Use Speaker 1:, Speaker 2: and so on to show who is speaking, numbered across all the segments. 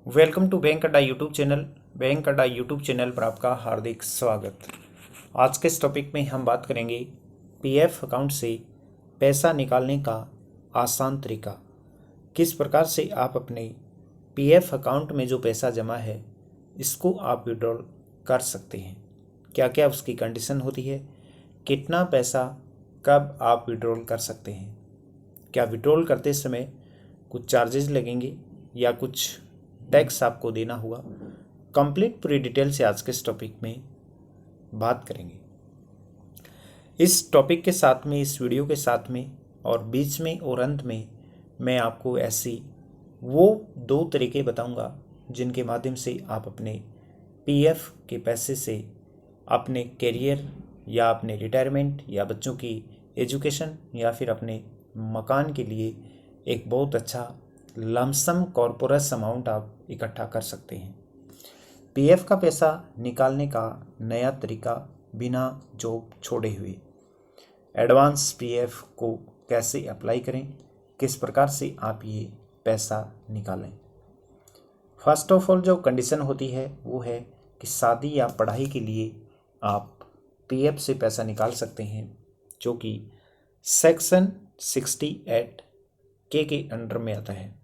Speaker 1: Welcome to bank अड्डा YouTube channel. Bank अड्डा YouTube channel पर आपका हार्दिक स्वागत। आज के इस टॉपिक में हम बात करेंगे पीएफ अकाउंट से पैसा निकालने का आसान तरीका। किस प्रकार से आप अपने पीएफ अकाउंट में जो पैसा जमा है इसको आप विड्रॉल कर सकते हैं। क्या क्या उसकी कंडीशन होती है, कितना पैसा कब आप विड्रॉल कर सकते हैं, क्या विड्रॉल करते समय कुछ चार्जेस लगेंगे या कुछ टैक्स आपको देना होगा। कंप्लीट पूरी डिटेल से आज के इस टॉपिक में बात करेंगे। इस टॉपिक के साथ में, इस वीडियो के साथ में और बीच में और अंत में मैं आपको ऐसी वो 2 तरीके बताऊंगा जिनके माध्यम से आप अपने पीएफ के पैसे से अपने करियर या अपने रिटायरमेंट या बच्चों की एजुकेशन या फिर अपने मकान के लिए एक बहुत अच्छा लमसम कॉर्पोरस अमाउंट आप इकट्ठा कर सकते हैं। पीएफ का पैसा निकालने का नया तरीका बिना जॉब छोड़े हुए, एडवांस पीएफ को कैसे अप्लाई करें, किस प्रकार से आप ये पैसा निकालें। फर्स्ट ऑफ ऑल जो कंडीशन होती है वो है कि शादी या पढ़ाई के लिए आप पीएफ से पैसा निकाल सकते हैं, जो कि सेक्शन 68 के अंडर में आता है।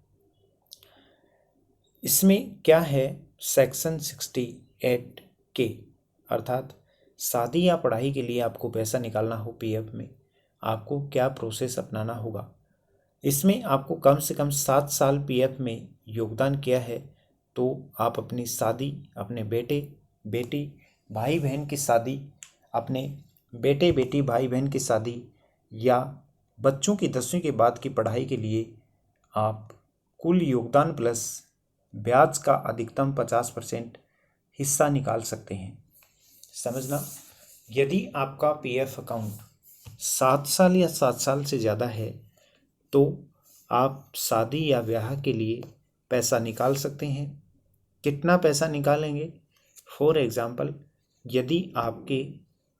Speaker 1: इसमें क्या है, सेक्शन 68 के अर्थात शादी या पढ़ाई के लिए आपको पैसा निकालना हो पीएफ में, आपको क्या प्रोसेस अपनाना होगा। इसमें आपको कम से कम 7 साल पीएफ में योगदान किया है तो आप अपनी शादी, अपने बेटे बेटी भाई बहन की शादी, अपने बेटे बेटी भाई बहन की शादी या बच्चों की 10वीं के बाद की पढ़ाई के लिए आप कुल योगदान प्लस ब्याज का अधिकतम 50% हिस्सा निकाल सकते हैं। समझना, यदि आपका पीएफ अकाउंट 7 साल या 7 साल से ज़्यादा है तो आप शादी या ब्याह के लिए पैसा निकाल सकते हैं। कितना पैसा निकालेंगे? फॉर एग्ज़ाम्पल, यदि आपके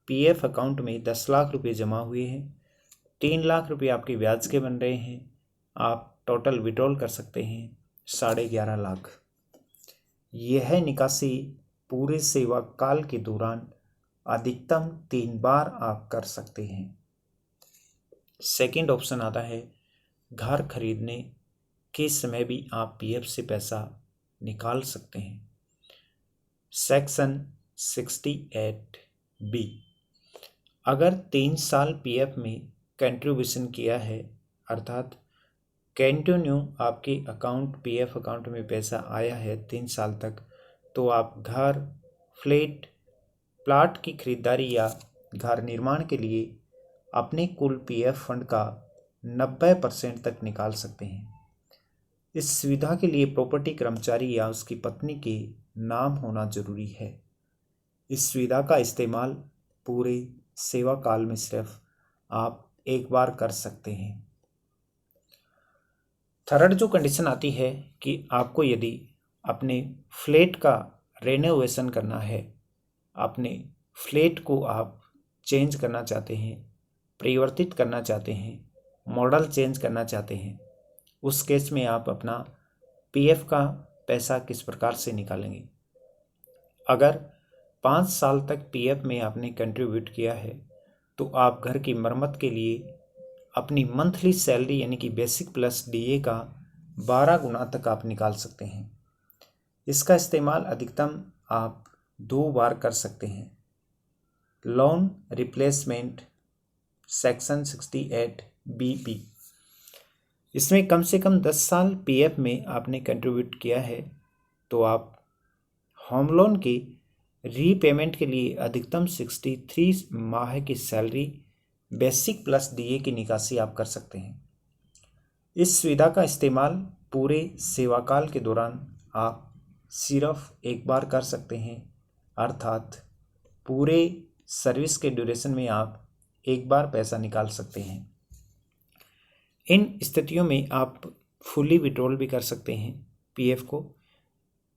Speaker 1: पीएफ अकाउंट में 10 लाख रुपए जमा हुए हैं, 3 लाख रुपए आपके ब्याज के बन रहे हैं, आप टोटल विड्रॉल कर सकते हैं 11.5 लाख। यह निकासी पूरे सेवा काल के दौरान अधिकतम 3 बार आप कर सकते हैं। सेकंड ऑप्शन आता है, घर खरीदने के समय भी आप पीएफ से पैसा निकाल सकते हैं। सेक्शन 68 बी, अगर 3 साल पीएफ में कंट्रीब्यूशन किया है अर्थात कंटिन्यू आपके अकाउंट पीएफ अकाउंट में पैसा आया है 3 साल तक, तो आप घर, फ्लैट, प्लाट की खरीदारी या घर निर्माण के लिए अपने कुल पीएफ फंड का 90% तक निकाल सकते हैं। इस सुविधा के लिए प्रॉपर्टी कर्मचारी या उसकी पत्नी के नाम होना जरूरी है। इस सुविधा का इस्तेमाल पूरे सेवा काल में सिर्फ आप एक बार कर सकते हैं। थर्ड जो कंडीशन आती है कि आपको यदि अपने फ्लैट का रेनोवेशन करना है, अपने फ्लैट को आप चेंज करना चाहते हैं, परिवर्तित करना चाहते हैं, मॉडल चेंज करना चाहते हैं, उस केस में आप अपना पीएफ का पैसा किस प्रकार से निकालेंगे। अगर 5 साल तक पीएफ में आपने कंट्रीब्यूट किया है तो आप घर की मरम्मत के लिए अपनी मंथली सैलरी यानी कि बेसिक प्लस डीए का 12 गुना तक आप निकाल सकते हैं। इसका इस्तेमाल अधिकतम आप 2 बार कर सकते हैं। लोन रिप्लेसमेंट सेक्शन 68 बीपी, इसमें कम से कम 10 साल पीएफ में आपने कंट्रीब्यूट किया है तो आप होम लोन की रीपेमेंट के लिए अधिकतम 63 माह की सैलरी बेसिक प्लस डीए की निकासी आप कर सकते हैं। इस सुविधा का इस्तेमाल पूरे सेवाकाल के दौरान आप सिर्फ एक बार कर सकते हैं, अर्थात पूरे सर्विस के ड्यूरेशन में आप एक बार पैसा निकाल सकते हैं। इन स्थितियों में आप फुली विड्रॉल भी कर सकते हैं पीएफ को।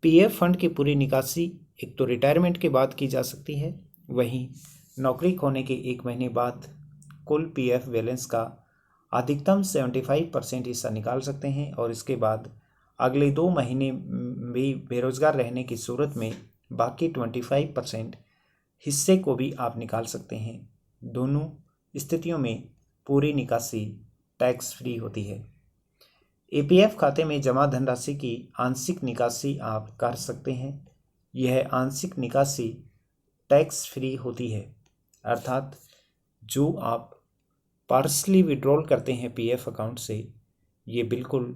Speaker 1: पीएफ फंड की पूरी निकासी एक तो रिटायरमेंट के बाद की जा सकती है, वहीं नौकरी खोने के 1 महीने बाद कुल पीएफ बैलेंस का अधिकतम 75% हिस्सा निकाल सकते हैं और इसके बाद अगले 2 महीने भी बेरोज़गार रहने की सूरत में बाकी 25% हिस्से को भी आप निकाल सकते हैं। दोनों स्थितियों में पूरी निकासी टैक्स फ्री होती है। ईपीएफ खाते में जमा धनराशि की आंशिक निकासी आप कर सकते हैं। यह आंशिक निकासी टैक्स फ्री होती है, अर्थात जो आप पार्शली विड्रॉल करते हैं पीएफ अकाउंट से, ये बिल्कुल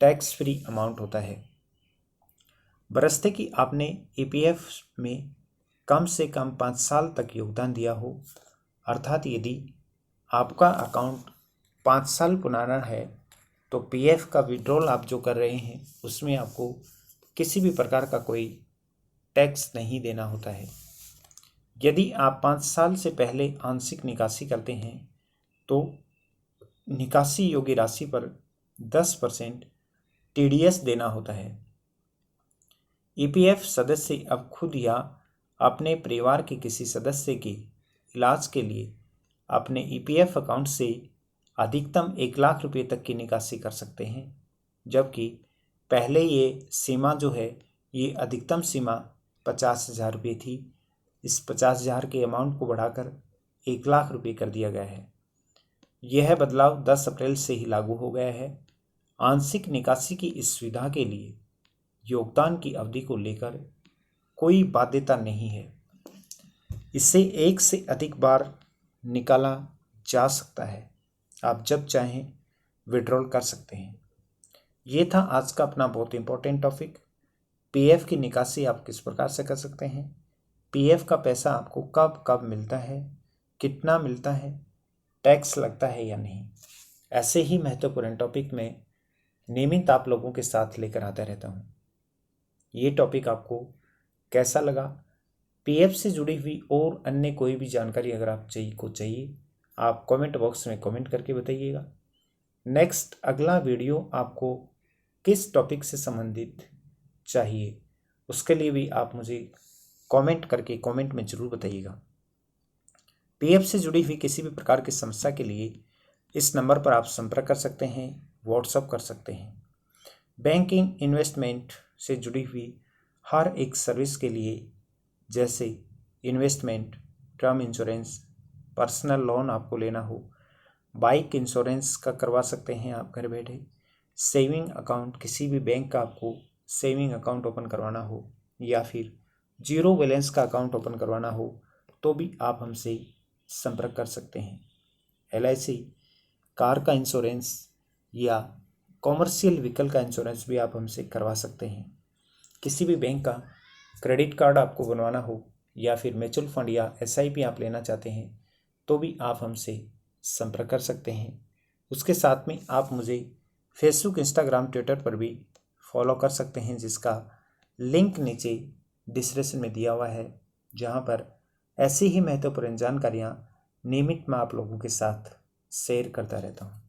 Speaker 1: टैक्स फ्री अमाउंट होता है। बशर्ते कि आपने ईपीएफ में कम से कम 5 साल तक योगदान दिया हो, अर्थात यदि आपका अकाउंट 5 साल पुराना है तो पीएफ का विड्रॉल आप जो कर रहे हैं उसमें आपको किसी भी प्रकार का कोई टैक्स नहीं देना होता है। यदि आप 5 साल से पहले आंशिक निकासी करते हैं तो निकासी योग्य राशि पर 10% टीडीएस देना होता है। ईपीएफ सदस्य अब खुद या अपने परिवार के किसी सदस्य के इलाज के लिए अपने ईपीएफ अकाउंट से अधिकतम 1 लाख रुपये तक की निकासी कर सकते हैं, जबकि पहले ये सीमा जो है ये अधिकतम सीमा 50,000 रुपये थी। इस 50,000 के अमाउंट को बढ़ाकर 1 लाख रुपये कर दिया गया है। यह बदलाव 10 अप्रैल से ही लागू हो गया है। आंशिक निकासी की इस सुविधा के लिए योगदान की अवधि को लेकर कोई बाध्यता नहीं है। इसे एक से अधिक बार निकाला जा सकता है। आप जब चाहें विड्रॉल कर सकते हैं। ये था आज का अपना बहुत इंपॉर्टेंट टॉपिक। पीएफ की निकासी आप किस प्रकार से कर सकते हैं, पीएफ का पैसा आपको कब कब मिलता है, कितना मिलता है, टैक्स लगता है या नहीं। ऐसे ही महत्वपूर्ण टॉपिक में नियमित आप लोगों के साथ लेकर आता रहता हूँ। ये टॉपिक आपको कैसा लगा? पीएफ से जुड़ी हुई और अन्य कोई भी जानकारी अगर आप चाहिए आप कमेंट बॉक्स में कमेंट करके बताइएगा। नेक्स्ट अगला वीडियो आपको किस टॉपिक से संबंधित चाहिए उसके लिए भी आप मुझे कमेंट करके कमेंट में ज़रूर बताइएगा। पीएफ से जुड़ी हुई किसी भी प्रकार की समस्या के लिए इस नंबर पर आप संपर्क कर सकते हैं, व्हाट्सएप कर सकते हैं। बैंकिंग इन्वेस्टमेंट से जुड़ी हुई हर एक सर्विस के लिए, जैसे investment, term insurance, personal loan आपको लेना हो, बाइक इंश्योरेंस का करवा सकते हैं आप घर बैठे, सेविंग अकाउंट, किसी भी बैंक का आपको सेविंग अकाउंट ओपन करवाना हो या फिर जीरो बैलेंस का अकाउंट ओपन करवाना हो तो भी आप हमसे संपर्क कर सकते हैं। एलआईसी, कार का इंश्योरेंस या कॉमर्शियल व्हीकल का इंश्योरेंस भी आप हमसे करवा सकते हैं। किसी भी बैंक का क्रेडिट कार्ड आपको बनवाना हो या फिर म्यूचुअल फंड या एसआईपी आप लेना चाहते हैं तो भी आप हमसे संपर्क कर सकते हैं। उसके साथ में आप मुझे फेसबुक, इंस्टाग्राम, ट्विटर पर भी फॉलो कर सकते हैं, जिसका लिंक नीचे डिस्क्रिप्शन में दिया हुआ है, जहां पर ऐसी ही महत्वपूर्ण जानकारियां नियमित मैं आप लोगों के साथ शेयर करता रहता हूं।